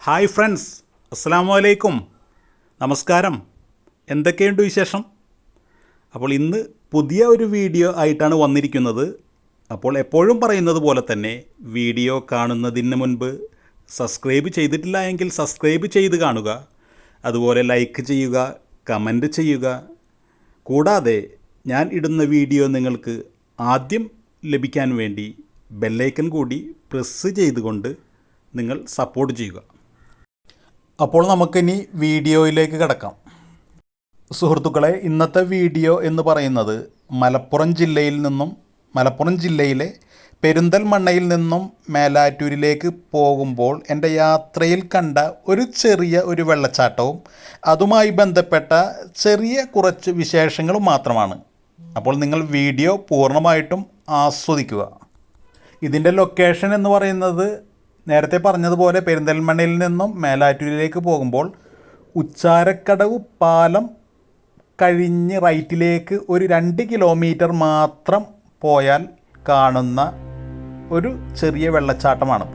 Hi friends, അസ്സലാമു അലൈക്കും. നമസ്കാരം. എന്തൊക്കെയുണ്ട് വിശേഷം? അപ്പോൾ ഇന്ന് പുതിയ ഒരു വീഡിയോ ആയിട്ടാണ് വന്നിരിക്കുന്നത്. അപ്പോൾ എപ്പോഴും പറയുന്നത് പോലെ തന്നെ വീഡിയോ കാണുന്നതിന് മുൻപ് സബ്സ്ക്രൈബ് ചെയ്തിട്ടില്ല എങ്കിൽ സബ്സ്ക്രൈബ് ചെയ്ത് കാണുക. അതുപോലെ ലൈക്ക് ചെയ്യുക, കമൻറ്റ് ചെയ്യുക. കൂടാതെ ഞാൻ ഇടുന്ന വീഡിയോ നിങ്ങൾക്ക് ആദ്യം ലഭിക്കാൻ വേണ്ടി ബെല്ലൈക്കൺ കൂടി പ്രസ് ചെയ്തുകൊണ്ട് നിങ്ങൾ സപ്പോർട്ട് ചെയ്യുക. അപ്പോൾ നമുക്കിനി വീഡിയോയിലേക്ക് കിടക്കാം. സുഹൃത്തുക്കളെ, ഇന്നത്തെ വീഡിയോ എന്ന് പറയുന്നത് മലപ്പുറം ജില്ലയിലെ പെരിന്തൽമണ്ണയിൽ നിന്നും മേലാറ്റൂരിലേക്ക് പോകുമ്പോൾ എൻ്റെ യാത്രയിൽ കണ്ട ഒരു ചെറിയ വെള്ളച്ചാട്ടവും അതുമായി ബന്ധപ്പെട്ട ചെറിയ കുറച്ച് വിശേഷങ്ങളും മാത്രമാണ്. അപ്പോൾ നിങ്ങൾ വീഡിയോ പൂർണ്ണമായിട്ടും ആസ്വദിക്കുക. ഇതിൻ്റെ ലൊക്കേഷൻ എന്ന് പറയുന്നത് നേരത്തെ പറഞ്ഞതുപോലെ പെരിന്തൽമണ്ണയിൽ നിന്നും മേലാറ്റൂരിലേക്ക് പോകുമ്പോൾ ഉച്ചാരക്കടവ് പാലം കഴിഞ്ഞ് റൈറ്റിലേക്ക് ഒരു 2 കിലോമീറ്റർ മാത്രം പോയാൽ കാണുന്ന ഒരു ചെറിയ വെള്ളച്ചാട്ടമാണ്.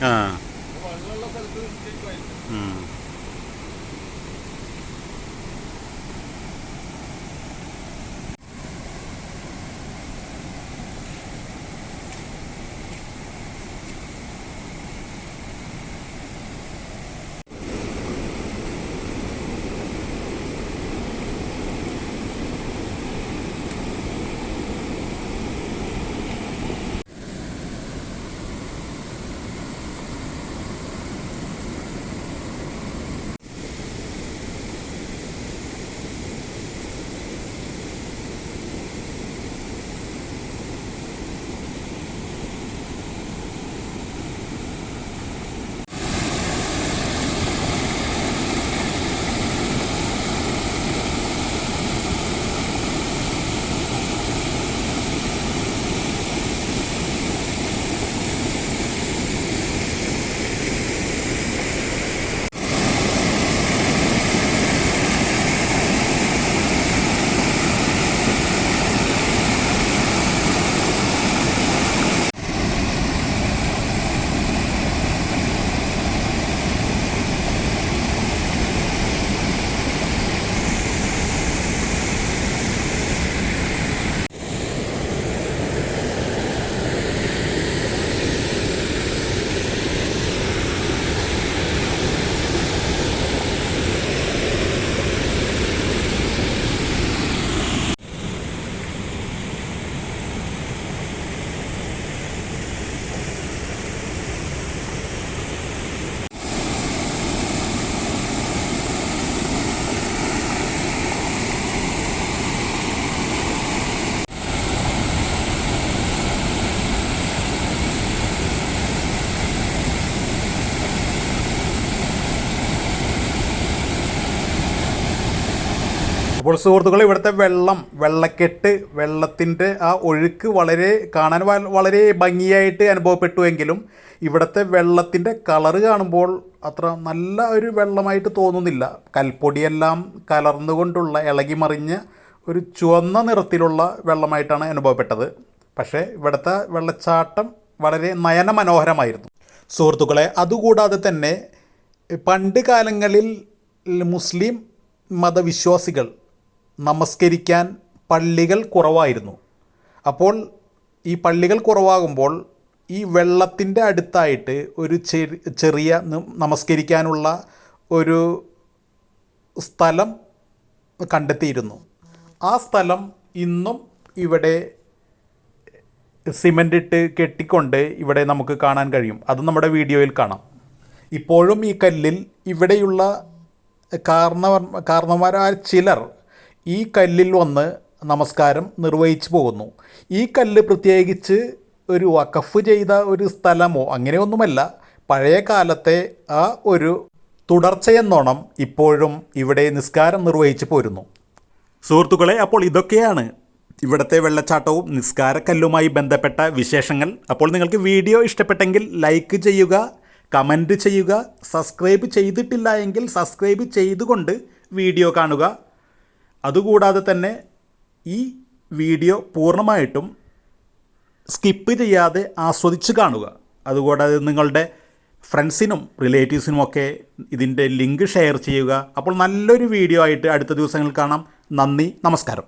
ആ അപ്പോൾ സുഹൃത്തുക്കളെ, ഇവിടുത്തെ വെള്ളക്കെട്ട്, വെള്ളത്തിൻ്റെ ആ ഒഴുക്ക് കാണാൻ വളരെ ഭംഗിയായിട്ട് അനുഭവപ്പെട്ടുവെങ്കിലും ഇവിടുത്തെ വെള്ളത്തിൻ്റെ കളറ് കാണുമ്പോൾ അത്ര നല്ല ഒരു വെള്ളമായിട്ട് തോന്നുന്നില്ല. കൽപ്പൊടിയെല്ലാം കലർന്നുകൊണ്ടുള്ള ഇളകി മറിഞ്ഞ ഒരു ചുവന്ന നിറത്തിലുള്ള വെള്ളമായിട്ടാണ് അനുഭവപ്പെട്ടത്. പക്ഷേ ഇവിടുത്തെ വെള്ളച്ചാട്ടം വളരെ നയനമനോഹരമായിരുന്നു സുഹൃത്തുക്കളെ. അതുകൂടാതെ തന്നെ പണ്ട് കാലങ്ങളിൽ മുസ്ലിം മതവിശ്വാസികൾ നമസ്കരിക്കാൻ പള്ളികൾ കുറവായിരുന്നു. അപ്പോൾ ഈ പള്ളികൾ കുറവാകുമ്പോൾ ഈ വെള്ളത്തിൻ്റെ അടുത്തായിട്ട് ഒരു ചെറിയ നമസ്കരിക്കാനുള്ള ഒരു സ്ഥലം കണ്ടെത്തിയിരുന്നു. ആ സ്ഥലം ഇന്നും ഇവിടെ സിമൻ്റ് ഇട്ട് കെട്ടിക്കൊണ്ട് ഇവിടെ നമുക്ക് കാണാൻ കഴിയും. അത് നമ്മുടെ വീഡിയോയിൽ കാണാം. ഇപ്പോഴും ഈ കല്ലിൽ ഇവിടെയുള്ള കാരണവന്മാരായ ചിലർ ഈ കല്ലിൽ വന്ന് നമസ്കാരം നിർവഹിച്ചു പോകുന്നു. ഈ കല്ല് പ്രത്യേകിച്ച് ഒരു വഖഫ് ചെയ്ത ഒരു സ്ഥലമോ അങ്ങനെയൊന്നുമല്ല. പഴയ കാലത്തെ ആ ഒരു തുടർച്ചയെന്നോണം ഇപ്പോഴും ഇവിടെ നിസ്കാരം നിർവഹിച്ചു പോരുന്നു സുഹൃത്തുക്കളെ. അപ്പോൾ ഇതൊക്കെയാണ് ഇവിടുത്തെ വെള്ളച്ചാട്ടവും നിസ്കാരക്കല്ലുമായി ബന്ധപ്പെട്ട വിശേഷങ്ങൾ. അപ്പോൾ നിങ്ങൾക്ക് വീഡിയോ ഇഷ്ടപ്പെട്ടെങ്കിൽ ലൈക്ക് ചെയ്യുക, കമൻറ്റ് ചെയ്യുക. സബ്സ്ക്രൈബ് ചെയ്തിട്ടില്ല എങ്കിൽ സബ്സ്ക്രൈബ് ചെയ്തുകൊണ്ട് വീഡിയോ കാണുക. അതുകൂടാതെ തന്നെ ഈ വീഡിയോ പൂർണ്ണമായിട്ടും സ്കിപ്പ് ചെയ്യാതെ ആസ്വദിച്ച് കാണുക. അതുകൂടാതെ നിങ്ങളുടെ ഫ്രണ്ട്സിനും റിലേറ്റീവ്സിനുമൊക്കെ ഇതിൻ്റെ ലിങ്ക് ഷെയർ ചെയ്യുക. അപ്പോൾ നല്ലൊരു വീഡിയോ ആയിട്ട് അടുത്ത ദിവസങ്ങളിൽ കാണാം. നന്ദി, നമസ്കാരം.